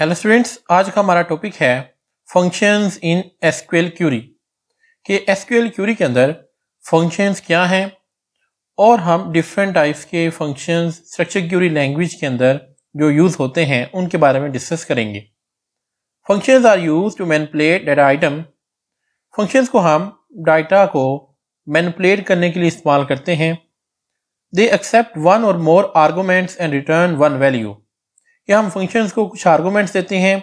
Hello students, आज का हमारा टॉपिक है फंक्शंस इन एसक्यूएल क्यूरी कि एसक्यूएल क्यूरी के अंदर फंक्शंस क्या हैं और हम डिफरेंट टाइप्स के फंक्शंस स्ट्रक्चर क्यूरी लैंग्वेज के अंदर जो यूज़ होते हैं उनके बारे में डिस्कस करेंगे। Functions are use to manipulate data item. फंक्शंस को हम डाटा को मैनिपुलेट करने के लिए इस्तेमाल करते हैं। दे accept one or more arguments and return one value. कि हम फंक्शंस को कुछ आर्गूमेंट्स देते हैं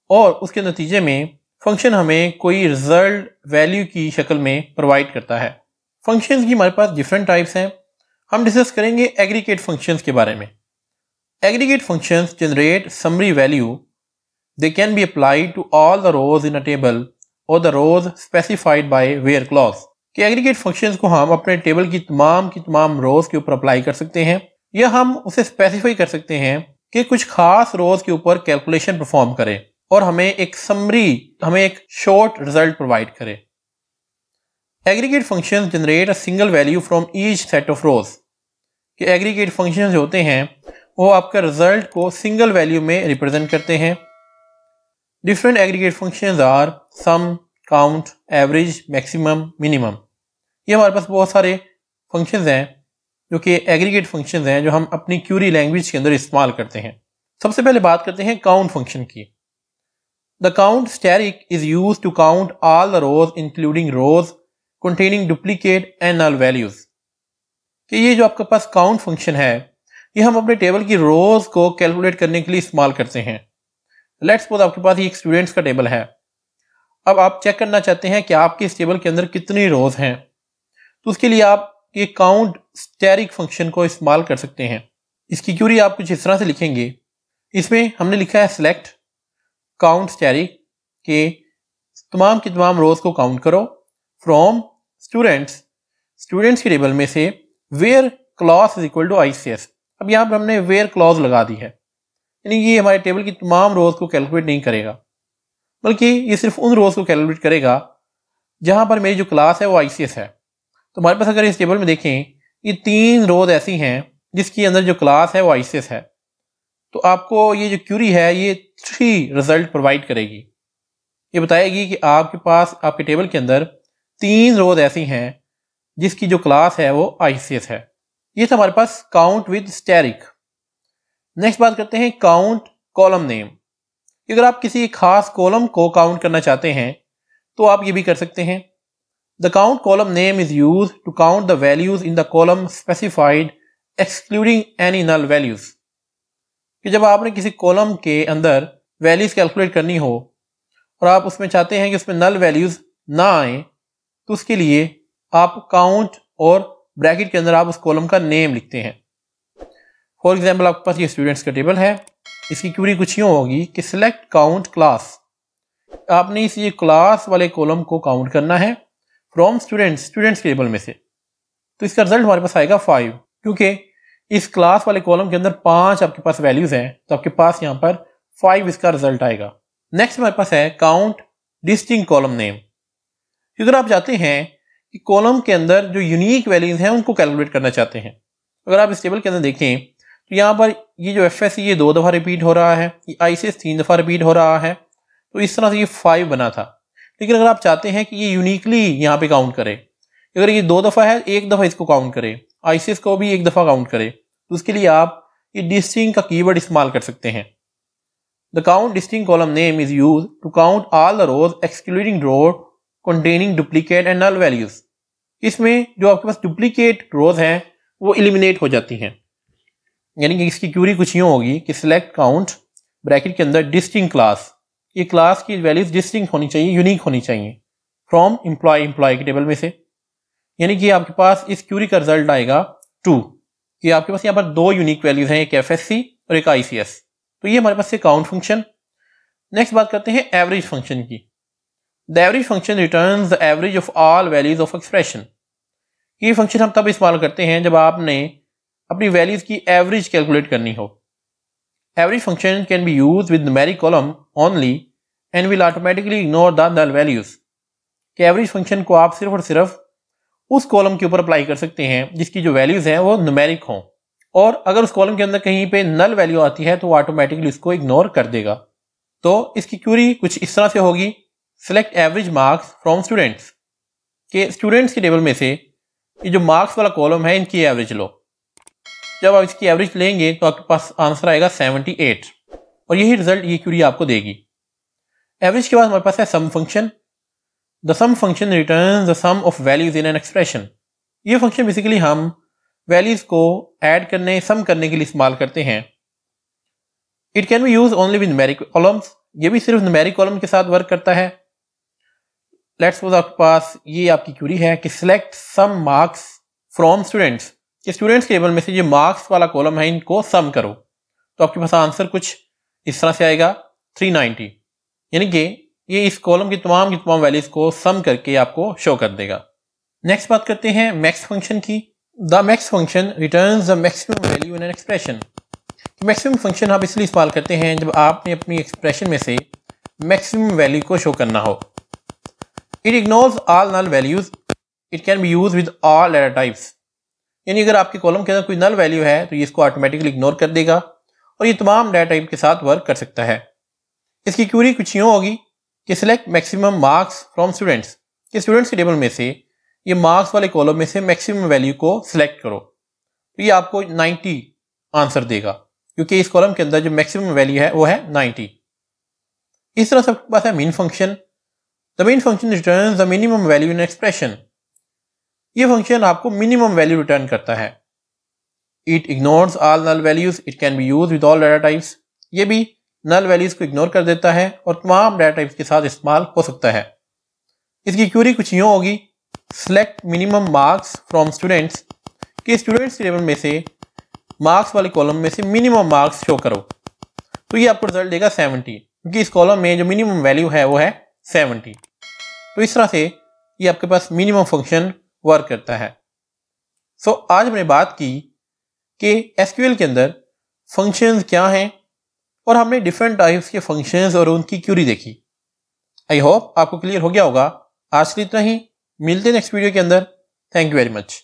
और उसके नतीजे में फंक्शन हमें कोई रिजल्ट वैल्यू की शक्ल में प्रोवाइड करता है। फंक्शंस की हमारे पास डिफरेंट टाइप्स हैं। हम डिस्कस करेंगे एग्रीगेट फंक्शंस के बारे में। Aggregate functions generate summary value. They can be applied to all the rows in a table or the rows specified by where clause. कि एग्रीगेट फंक्शंस को हम अपने टेबल की तमाम रोज के ऊपर अप्लाई कर सकते हैं या हम उसे स्पेसिफाई कर सकते हैं कि कुछ खास रोज के ऊपर कैलकुलेशन परफॉर्म करे और हमें एक शॉर्ट रिजल्ट प्रोवाइड करे। Aggregate functions generate a single value from each set of रोज। कि एग्रीगेट फंक्शंस जो होते हैं वो आपका रिजल्ट को सिंगल वैल्यू में रिप्रेजेंट करते हैं। Different aggregate functions are sum, count, average, maximum, minimum. ये हमारे पास बहुत सारे फंक्शंस हैं जो कि एग्रीगेट फंक्शंस हैं जो हम अपनी क्यूरी लैंग्वेज के अंदर इस्तेमाल करते हैं। सबसे पहले बात करते हैं काउंट फंक्शन की। The count static is use to count all the rows including rows containing duplicate and null values. कि ये जो आपके पास काउंट फंक्शन है ये हम अपने टेबल की रोज को कैलकुलेट करने के लिए इस्तेमाल करते हैं। लेट्स सपोज आपके पास ये एक स्टूडेंट्स का टेबल है। अब आप चेक करना चाहते हैं कि आपके इस टेबल के अंदर कितनी रोज हैं, तो उसके लिए आप ये काउंट स्टैटिक फंक्शन को इस्तेमाल कर सकते हैं। इसकी क्यूरी आप कुछ इस तरह से लिखेंगे। इसमें हमने लिखा है सिलेक्ट काउंट स्टैटिक के तमाम रोज को काउंट करो फ्रॉम स्टूडेंट्स के टेबल में से where clause is equal to ICS। अब यहाँ पर हमने वेयर क्लॉज लगा दी है, यानी ये हमारे टेबल की तमाम रोज को कैलकुलेट नहीं करेगा बल्कि ये सिर्फ उन रोज को कैलकुलेट करेगा जहां पर मेरी जो क्लास है वो ICS है। तो हमारे पास अगर इस टेबल में देखें ये 3 रोज ऐसी हैं जिसके अंदर जो क्लास है वो ICS है, तो आपको ये जो क्यूरी है ये 3 रिजल्ट प्रोवाइड करेगी। ये बताएगी कि आपके पास आपके टेबल के अंदर 3 रोज ऐसी हैं जिसकी जो क्लास है वो ICS है। ये था हमारे पास काउंट विद स्टैटिक। नेक्स्ट बात करते हैं काउंट कॉलम नेम। अगर आप किसी खास कॉलम को काउंट करना चाहते हैं तो आप ये भी कर सकते हैं। The count column name is used to count the values in the column specified excluding any null values। कि जब आपने किसी कॉलम के अंदर वैल्यूज कैलकुलेट करनी हो और आप उसमें चाहते हैं कि उसमें नल वैल्यूज ना आए तो उसके लिए आप काउंट और ब्रैकेट के अंदर आप उस कॉलम का नेम लिखते हैं। फॉर एग्जाम्पल आपके पास ये स्टूडेंट्स का टेबल है। इसकी क्यूरी कुछ यूँ होगी कि सिलेक्ट काउंट क्लास। आपने इस ये क्लास वाले कॉलम को काउंट करना है फ्रॉम स्टूडेंट्स टेबल में से। तो इसका रिजल्ट हमारे पास आएगा 5, क्योंकि इस क्लास वाले कॉलम के अंदर 5 आपके पास वैल्यूज हैं तो आपके पास यहाँ पर 5 इसका रिजल्ट आएगा। नेक्स्ट हमारे पास है काउंट डिस्टिंक्ट कॉलम नेम। अगर आप चाहते हैं कि कॉलम के अंदर जो यूनिक वैल्यूज हैं उनको कैलकुलेट करना चाहते हैं, अगर आप इस टेबल के अंदर देखें तो यहाँ पर ये जो FS ये 2 दफ़ा रिपीट हो रहा है, ये ICS 3 दफ़ा रिपीट हो रहा है, तो इस तरह से ये 5 बना था। लेकिन अगर आप चाहते हैं कि ये यूनिकली यहाँ पे काउंट करे, अगर ये 2 दफ़ा है 1 दफ़ा इसको काउंट करे, ICS को भी 1 दफ़ा काउंट करे, तो उसके लिए आप ये डिस्टिंक्ट का कीवर्ड इस्तेमाल कर सकते हैं। The count distinct column name is use to count all the rows excluding row containing duplicate and null values. इसमें जो आपके पास डुप्लीकेट रोज हैं वो एलिमिनेट हो जाती हैं। यानी कि इसकी क्यूरी कुछ यूँ होगी कि सिलेक्ट काउंट ब्रैकेट के अंदर डिस्टिंक्ट क्लास, ये क्लास की वैल्यूज डिस्टिंक्ट होनी चाहिए, यूनिक होनी चाहिए फ्रॉम एम्प्लॉय के टेबल में से। यानी कि आपके पास इस क्यूरी का रिजल्ट आएगा 2 कि आपके पास यहाँ पर 2 यूनिक वैल्यूज हैं, एक FSC और एक ICS। तो ये हमारे पास है काउंट फंक्शन। नेक्स्ट बात करते हैं एवरेज फंक्शन की। The average function returns the average of all values of expression. ये फंक्शन हम तब इस्तेमाल करते हैं जब आपने अपनी वैल्यूज की एवरेज कैलकुलेट करनी हो। Average function can be used with numeric column only and will automatically ignore the null values। कि एवरेज फंक्शन को आप सिर्फ और सिर्फ उस कॉलम के ऊपर अप्लाई कर सकते हैं जिसकी जो वैल्यूज हैं वो न्यूमेरिक हों, और अगर उस कॉलम के अंदर कहीं पे नल वैल्यू आती है तो वो ऑटोमेटिकली उसको इग्नोर कर देगा। तो इसकी क्यूरी कुछ इस तरह से होगी, select average marks from students, के स्टूडेंट्स के टेबल में से ये जो मार्क्स वाला कॉलम है इनकी एवरेज लो। जब आप इसकी एवरेज लेंगे तो आपके पास आंसर आएगा 78 और यही रिजल्ट ये क्यूरी आपको देगी। एवरेज के बाद हमारे पास है sum function. The sum function returns the sum of values in an expression. ये फंक्शन बेसिकली हम वैल्यूज को ऐड करने, सम करने के लिए इस्तेमाल करते हैं। It can be use only with numeric columns. ये भी सिर्फ न्यूमेरिक कॉलम के साथ वर्क करता है। लेट्स सपोज आपके पास ये आपकी क्यूरी है कि select sum marks from students, कि स्टूडेंट्स के टेबल में से ये मार्क्स वाला कॉलम है इनको सम करो। तो आपके पास आंसर कुछ इस तरह से आएगा 390, यानी कि ये इस कॉलम की तमाम वैल्यूज को सम करके आपको शो कर देगा। नेक्स्ट बात करते हैं मैक्स फंक्शन की। The max function returns the maximum value in an expression. Maximum function आप इसलिए इस्तेमाल करते हैं जब आपने अपनी एक्सप्रेशन में से मैक्सिमम वैल्यू को शो करना हो। It ignores all null values. It can be use with all data types, यानी अगर आपके कॉलम के अंदर कोई नल वैल्यू है तो ये इसको ऑटोमेटिकली इग्नोर कर देगा और ये तमाम डाटा टाइप के साथ वर्क कर सकता है। इसकी क्यूरी कुछ यूँ होगी कि select maximum marks from students, कि स्टूडेंट्स के टेबल में से ये मार्क्स वाले कॉलम में से मैक्सिमम वैल्यू को सिलेक्ट करो। तो ये आपको 90 आंसर देगा, क्योंकि इस कॉलम के अंदर जो मैक्सिमम वैल्यू है वो है 90। इस तरह से आपके पास है min function. The min function returns the minimum value in expression. ये फंक्शन आपको मिनिमम वैल्यू रिटर्न करता है। It ignores all null values. It can be use with all data types. ये भी नल वैल्यूज को इग्नोर कर देता है और तमाम डाटा टाइप्स के साथ इस्तेमाल हो सकता है। इसकी क्यूरी कुछ यूँ होगी, select minimum marks from students, कि स्टूडेंट्स के टेबल में से मार्क्स वाले कॉलम में से मिनिमम मार्क्स शो करो। तो ये आपको रिजल्ट देगा 70, क्योंकि इस कॉलम में जो मिनिमम वैल्यू है वो है 70। तो इस तरह से ये आपके पास मिनिमम फंक्शन वर्क करता है। सो आज हमने बात की कि एसक्यूएल के अंदर फंक्शंस क्या हैं और हमने डिफरेंट टाइप्स के फंक्शंस और उनकी क्यूरी देखी। आई होप आपको क्लियर हो गया होगा। आज के लिए इतना ही, मिलते हैं नेक्स्ट वीडियो के अंदर। Thank you very much.